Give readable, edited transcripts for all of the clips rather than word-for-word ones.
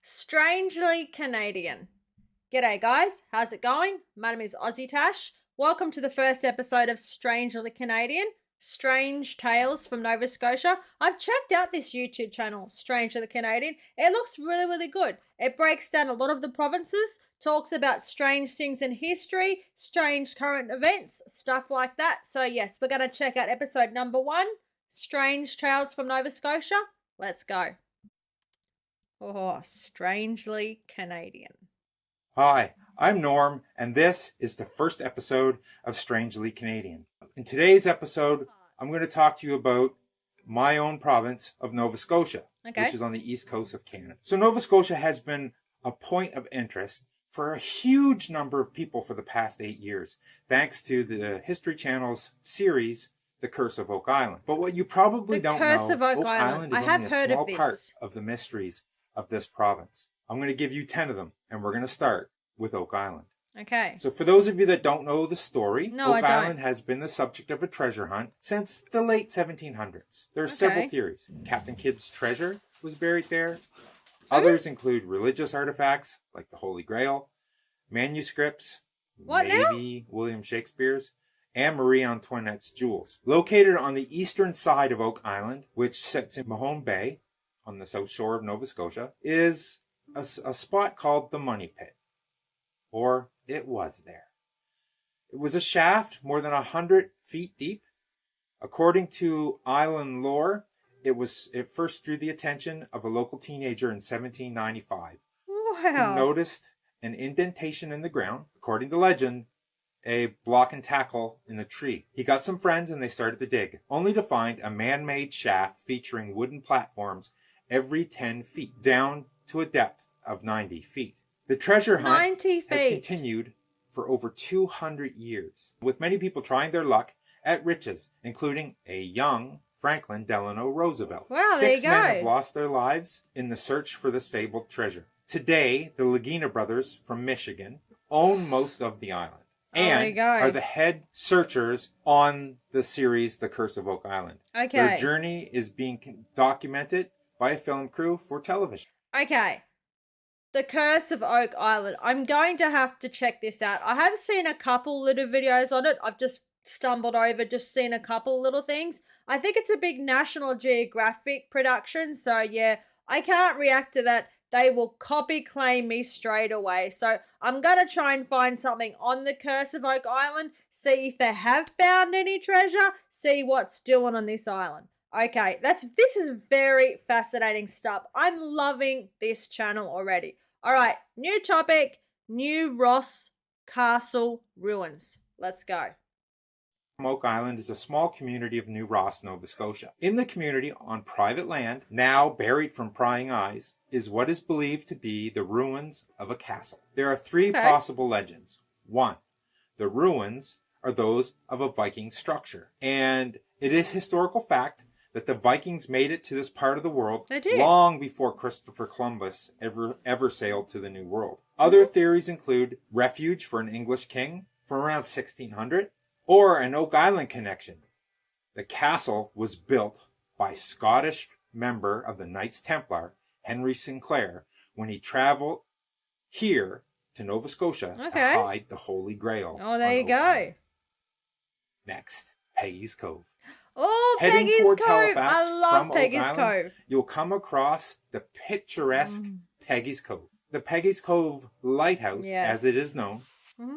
Strangely Canadian. G'day guys, how's it going? My name is AussieTash. Welcome to the first episode of Strangely Canadian, Strange Tales from Nova Scotia. I've checked out this YouTube channel, Strangely Canadian. It looks really good. It breaks down a lot of the provinces, talks about strange things in history, strange current events, stuff like that. So yes, we're going to check out episode number 1, Strange Tales from Nova Scotia. Let's go. Oh, strangely Canadian. Hi, I'm Norm, and this is the first episode of Strangely Canadian. In today's episode, I'm going to talk to you about my own province of Nova Scotia, which is on the east coast of Canada. So Nova Scotia has been a point of interest for a huge number of people for the past 8 years, thanks to the History Channel's series, The Curse of Oak Island. But what you probably don't know, Oak Island is only a small part of the mysteries of this province. I'm going to give you 10 of them, and we're going to start with Oak Island. Okay. So for those of you that don't know the story, Oak Island has been the subject of a treasure hunt since the late 1700s. There are several theories. Captain Kidd's treasure was buried there. Others include religious artifacts, like the Holy Grail, manuscripts, maybe William Shakespeare's, and Marie Antoinette's jewels. Located on the eastern side of Oak Island, which sits in Mahone Bay, on the south shore of Nova Scotia, is a spot called the Money Pit. Or it was there. It was a shaft more than 100 feet deep. According to island lore, it first drew the attention of a local teenager in 1795. Wow. Who noticed an indentation in the ground, according to legend, a block and tackle in a tree. He got some friends and they started to dig, only to find a man-made shaft featuring wooden platforms every 10 feet, down to a depth of 90 feet. The treasure hunt has continued for over 200 years, with many people trying their luck at riches, including a young Franklin Delano Roosevelt. Wow, Six men have lost their lives in the search for this fabled treasure. Today, the Lagina brothers from Michigan own most of the island and are the head searchers on the series The Curse of Oak Island. Okay. Their journey is being documented by a film crew for television. Okay. The Curse of Oak Island. I'm going to have to check this out. I have seen a couple little videos on it. I've just stumbled over, just seen a couple little things. I think it's a big National Geographic production. So yeah, I can't react to that. They will copy claim me straight away. So I'm going to try and find something on the Curse of Oak Island. See if they have found any treasure. See what's doing on this island. Okay, this is very fascinating stuff. I'm loving this channel already. All right, new topic, New Ross Castle ruins. Let's go. Oak Island is a small community of New Ross, Nova Scotia. In the community, on private land, now buried from prying eyes, is what is believed to be the ruins of a castle. There are 3 possible legends. 1, the ruins are those of a Viking structure, and it is historical fact that the Vikings made it to this part of the world long before Christopher Columbus ever sailed to the New World. Other theories include refuge for an English king from around 1600, or an Oak Island connection. The castle was built by Scottish member of the Knights Templar, Henry Sinclair, when he traveled here to Nova Scotia to hide the Holy Grail. Oh, there you go. Next, Peggy's Cove. Oh, Peggy's Cove. I love Peggy's Cove. You'll come across the picturesque Peggy's Cove. The Peggy's Cove Lighthouse, as it is known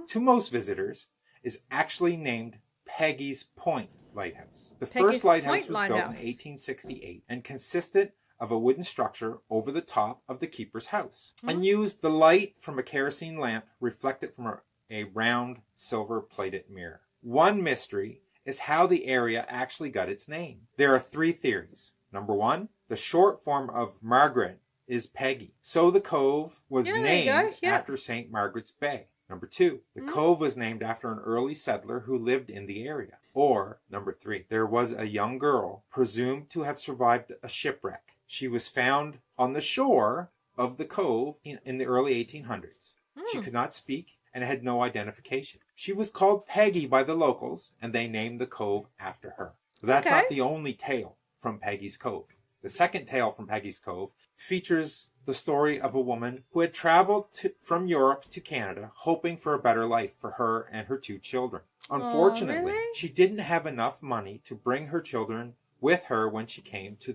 to most visitors, is actually named Peggy's Point Lighthouse. The first lighthouse was built in 1868 and consisted of a wooden structure over the top of the keeper's house and used the light from a kerosene lamp reflected from a round silver-plated mirror. One mystery is how the area actually got its name. There are 3 theories. Number 1, the short form of Margaret is Peggy, so the cove was named after St. Margaret's Bay. Number 2, the cove was named after an early settler who lived in the area. Or, number 3, there was a young girl presumed to have survived a shipwreck. She was found on the shore of the cove in the early 1800s. She could not speak and had no identification. She was called Peggy by the locals, and they named the cove after her. But that's not the only tale from Peggy's Cove. The second tale from Peggy's Cove features the story of a woman who had traveled from Europe to Canada hoping for a better life for her and her 2 children. Unfortunately, really? she didn't have enough money to bring her children with her when she came to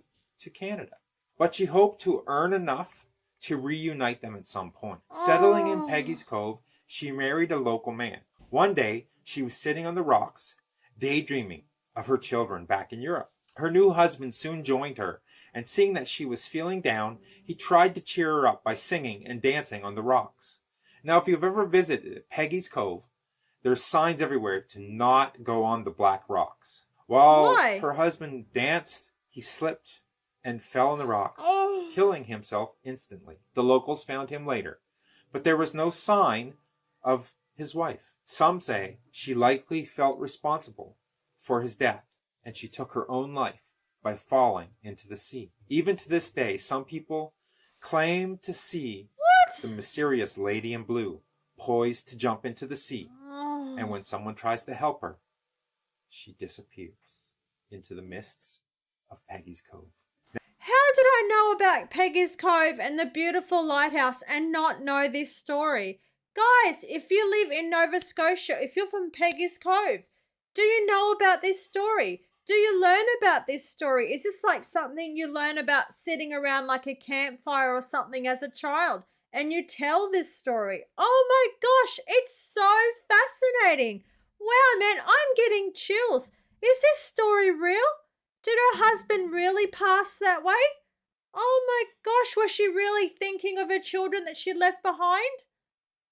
Canada. But she hoped to earn enough to reunite them at some point. Settling in Peggy's Cove, she married a local man. One day, she was sitting on the rocks, daydreaming of her children back in Europe. Her new husband soon joined her, and seeing that she was feeling down, he tried to cheer her up by singing and dancing on the rocks. Now, if you've ever visited Peggy's Cove, there's signs everywhere to not go on the black rocks. While Why? her husband danced, he slipped and fell on the rocks, killing himself instantly. The locals found him later, but there was no sign of his wife. Some say she likely felt responsible for his death, and she took her own life by falling into the sea. Even to this day, some people claim to see the mysterious lady in blue poised to jump into the sea, and when someone tries to help her, she disappears into the mists of Peggy's Cove. How did I know about Peggy's Cove and the beautiful lighthouse and not know this story? Guys, if you live in Nova Scotia, if you're from Peggy's Cove, do you know about this story? Do you learn about this story? Is this like something you learn about sitting around like a campfire or something as a child and you tell this story? Oh my gosh, it's so fascinating. Wow, man, I'm getting chills. Is this story real? Did her husband really pass that way? Oh my gosh, was she really thinking of her children that she left behind?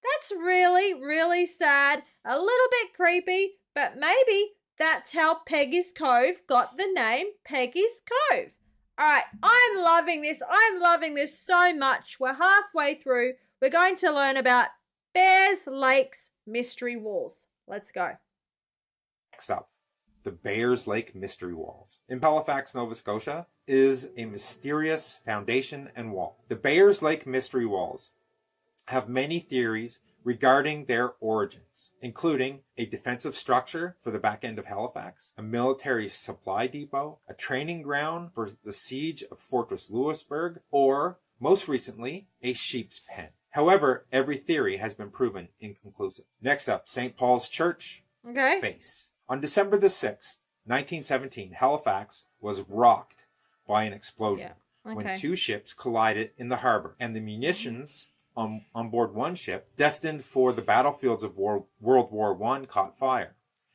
That's really, really sad, a little bit creepy, but maybe that's how Peggy's Cove got the name Peggy's Cove. All right, I'm loving this. I'm loving this so much. We're halfway through. We're going to learn about Bears Lake's mystery walls. Let's go. Next up, the Bears Lake Mystery Walls. In Halifax, Nova Scotia, is a mysterious foundation and wall. The Bears Lake Mystery Walls have many theories regarding their origins, including a defensive structure for the back end of Halifax, a military supply depot, a training ground for the siege of Fortress Louisbourg, or, most recently, a sheep's pen. However, every theory has been proven inconclusive. Next up, St. Paul's Church face. On December the 6th, 1917, Halifax was rocked by an explosion when 2 ships collided in the harbor, and the munitions on board one ship, destined for the battlefields of World War I, caught fire.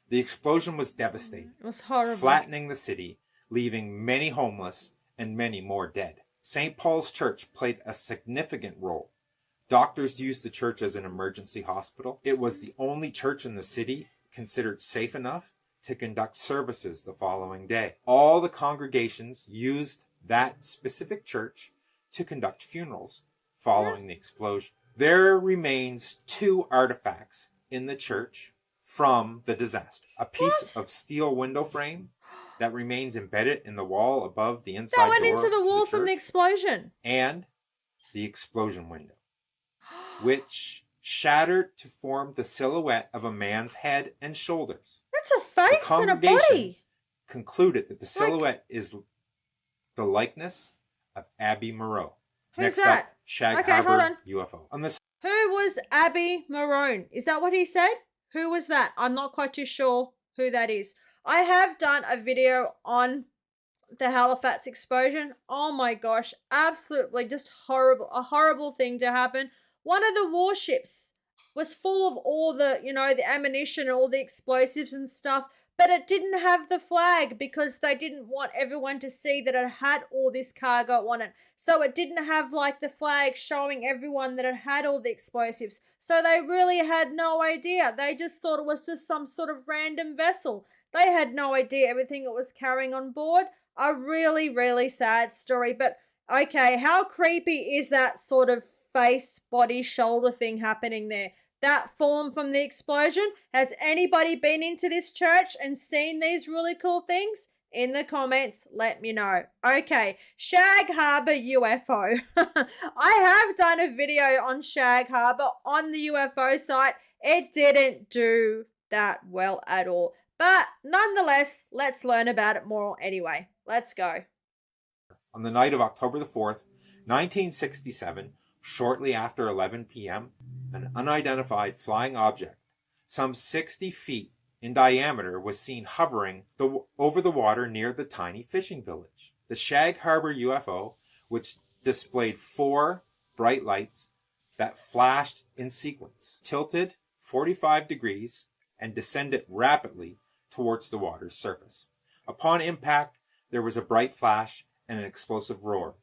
The explosion was devastating. It was horrible. Flattening the city, leaving many homeless and many more dead. St. Paul's Church played a significant role. Doctors used the church as an emergency hospital. It was the only church in the city considered safe enough to conduct services the following day. All the congregations used that specific church to conduct funerals following the explosion. There remains 2 artifacts in the church from the disaster. A piece of steel window frame that remains embedded in the wall above the inside door. That went into the wall from the explosion. And the explosion window, which shattered to form the silhouette of a man's head and shoulders. That's a face and a body. Concluded that the silhouette is the likeness of Abby Moreau. Who's Next that? Up, Shag Okay, Harbor hold on. UFO. Who was Abby Marone? Is that what he said? Who was that? I'm not quite too sure who that is. I have done a video on the Halifax explosion. Oh my gosh, absolutely just horrible, a horrible thing to happen. One of the warships was full of all the, the ammunition and all the explosives and stuff, but it didn't have the flag because they didn't want everyone to see that it had all this cargo on it. So it didn't have like the flag showing everyone that it had all the explosives. So they really had no idea. They just thought it was just some sort of random vessel. They had no idea everything it was carrying on board. A really, really sad story. But okay, how creepy is that sort of face, body, shoulder thing happening there? That form from the explosion? Has anybody been into this church and seen these really cool things? In the comments, let me know. Okay, Shag Harbor UFO. I have done a video on Shag Harbor on the UFO site. It didn't do that well at all. But nonetheless, let's learn about it more anyway. Let's go. On the night of October the 4th, 1967, shortly after 11 p.m., an unidentified flying object, some 60 feet in diameter, was seen hovering over the water near the tiny fishing village. The Shag Harbor UFO, which displayed 4 bright lights that flashed in sequence, tilted 45 degrees and descended rapidly towards the water's surface. Upon impact, there was a bright flash and an explosive roar.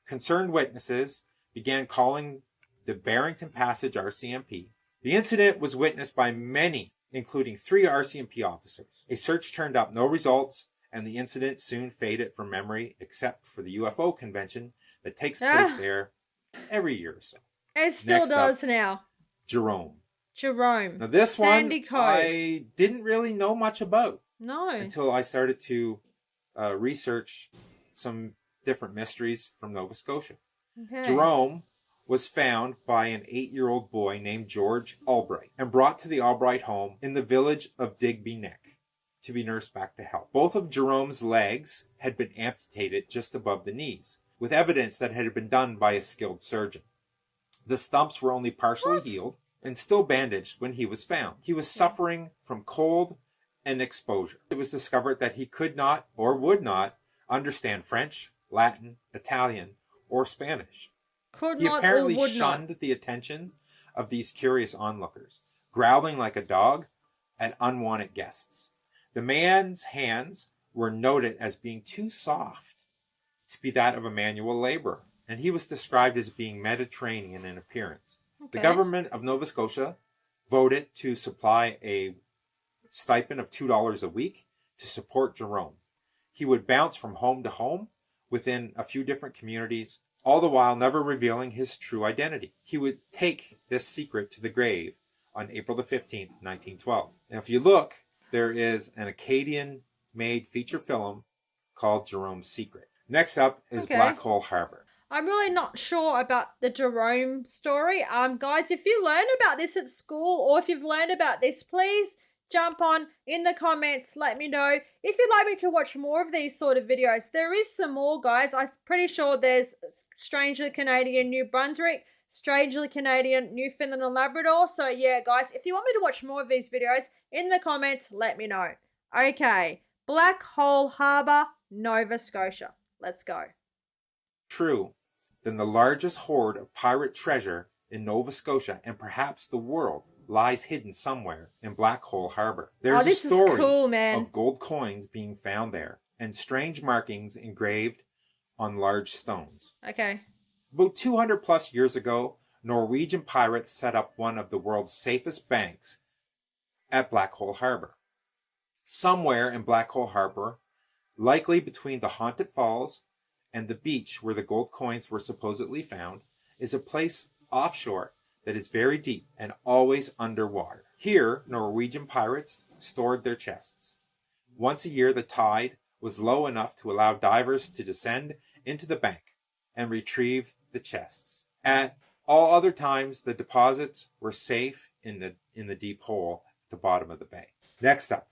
Concerned witnesses began calling the Barrington Passage RCMP. The incident was witnessed by many, including 3 RCMP officers. A search turned up no results, and the incident soon faded from memory, except for the UFO convention that takes place there every year or so. It still does now. Jerome. Now this Sandy one Cove. I didn't really know much about. No. Until I started to research some different mysteries from Nova Scotia. Okay. Jerome was found by an 8-year-old boy named George Albright and brought to the Albright home in the village of Digby Neck to be nursed back to health. Both of Jerome's legs had been amputated just above the knees, with evidence that it had been done by a skilled surgeon. The stumps were only partially healed and still bandaged when he was found. He was suffering from cold and exposure. It was discovered that he could not or would not understand French, Latin, Italian, or Spanish. He apparently shunned the attention of these curious onlookers, growling like a dog at unwanted guests. The man's hands were noted as being too soft to be that of a manual laborer, and he was described as being Mediterranean in appearance. Okay. The government of Nova Scotia voted to supply a stipend of $2 a week to support Jerome. He would bounce from home to home within a few different communities, all the while never revealing his true identity. He would take this secret to the grave on April the 15th, 1912. Now, if you look, there is an Acadian-made feature film called Jerome's Secret. Next up is Black Hole Harbor. I'm really not sure about the Jerome story. Guys, if you learn about this at school or if you've learned about this, please jump on in the comments. Let me know. If you'd like me to watch more of these sort of videos, there is some more, guys. I'm pretty sure there's Strangely Canadian New Brunswick, Strangely Canadian Newfoundland and Labrador. So yeah, guys, if you want me to watch more of these videos, in the comments, let me know. Okay, Black Hole Harbor, Nova Scotia. Let's go. True, then the largest hoard of pirate treasure in Nova Scotia and perhaps the world lies hidden somewhere in Black Hole Harbor. There's a story of gold coins being found there and strange markings engraved on large stones. Okay. About 200 plus years ago, Norwegian pirates set up one of the world's safest banks at Black Hole Harbor. Somewhere in Black Hole Harbor, likely between the Haunted Falls and the beach where the gold coins were supposedly found, is a place offshore that is very deep and always underwater. Here, Norwegian pirates stored their chests. Once a year, the tide was low enough to allow divers to descend into the bank and retrieve the chests. At all other times, the deposits were safe in the deep hole at the bottom of the bay. Next up,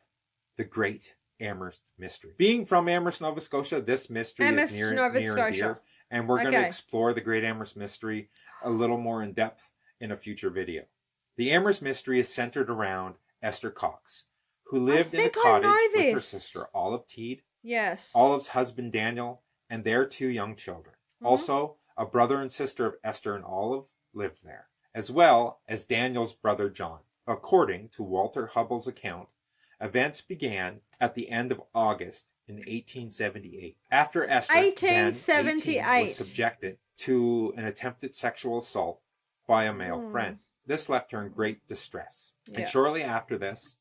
the Great Amherst Mystery. Being from Amherst, Nova Scotia, this mystery is near and dear, and we're going to explore the Great Amherst Mystery a little more in depth in a future video. The Amherst Mystery is centered around Esther Cox, who lived in a cottage with her sister Olive Teed, Olive's husband Daniel, and their 2 young children. Also, a brother and sister of Esther and Olive lived there, as well as Daniel's brother John. According to Walter Hubbell's account, events began at the end of August in 1878. After Esther, 1878, was subjected to an attempted sexual assault by a male friend. This left her in great distress. And shortly after this,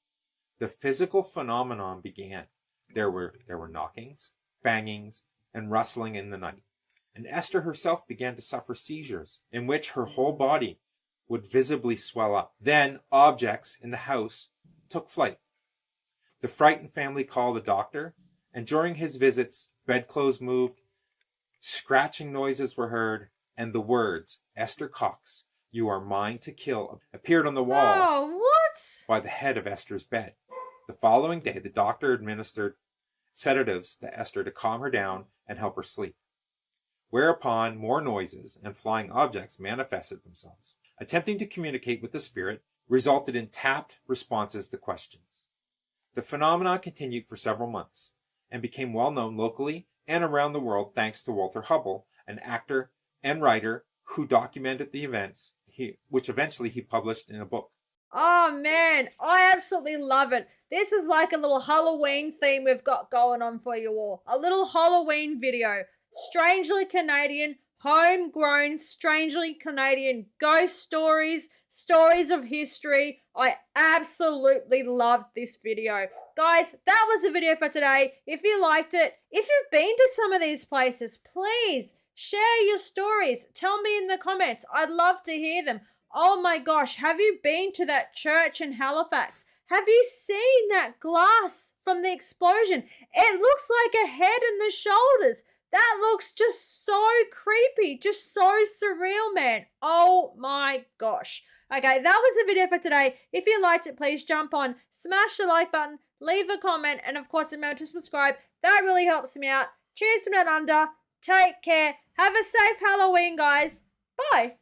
the physical phenomenon began. There were knockings, bangings, and rustling in the night. And Esther herself began to suffer seizures in which her whole body would visibly swell up. Then objects in the house took flight. The frightened family called a doctor, and during his visits, bedclothes moved, scratching noises were heard, and the words, "Esther Cox, you are mine to kill," appeared on the wall by the head of Esther's bed. The following day, the doctor administered sedatives to Esther to calm her down and help her sleep. whereupon more noises and flying objects manifested themselves. Attempting to communicate with the spirit resulted in tapped responses to questions. The phenomenon continued for several months and became well known locally and around the world thanks to Walter Hubble, an actor and writer who documented the events, which eventually he published in a book. Oh man, I absolutely love it. This is like a little Halloween theme we've got going on for you all. A little Halloween video. Strangely Canadian, homegrown, strangely Canadian ghost stories, stories of history. I absolutely loved this video. Guys, that was the video for today. If you liked it, if you've been to some of these places, please share your stories. Tell me in the comments. I'd love to hear them. Oh my gosh, have you been to that church in Halifax? Have you seen that glass from the explosion? It looks like a head and the shoulders. That looks just so creepy, just so surreal, man. Oh my gosh. Okay, that was the video for today. If you liked it, please jump on, smash the like button, leave a comment, and of course remember to subscribe. That really helps me out. Cheers from down under. Take care. Have a safe Halloween, guys. Bye.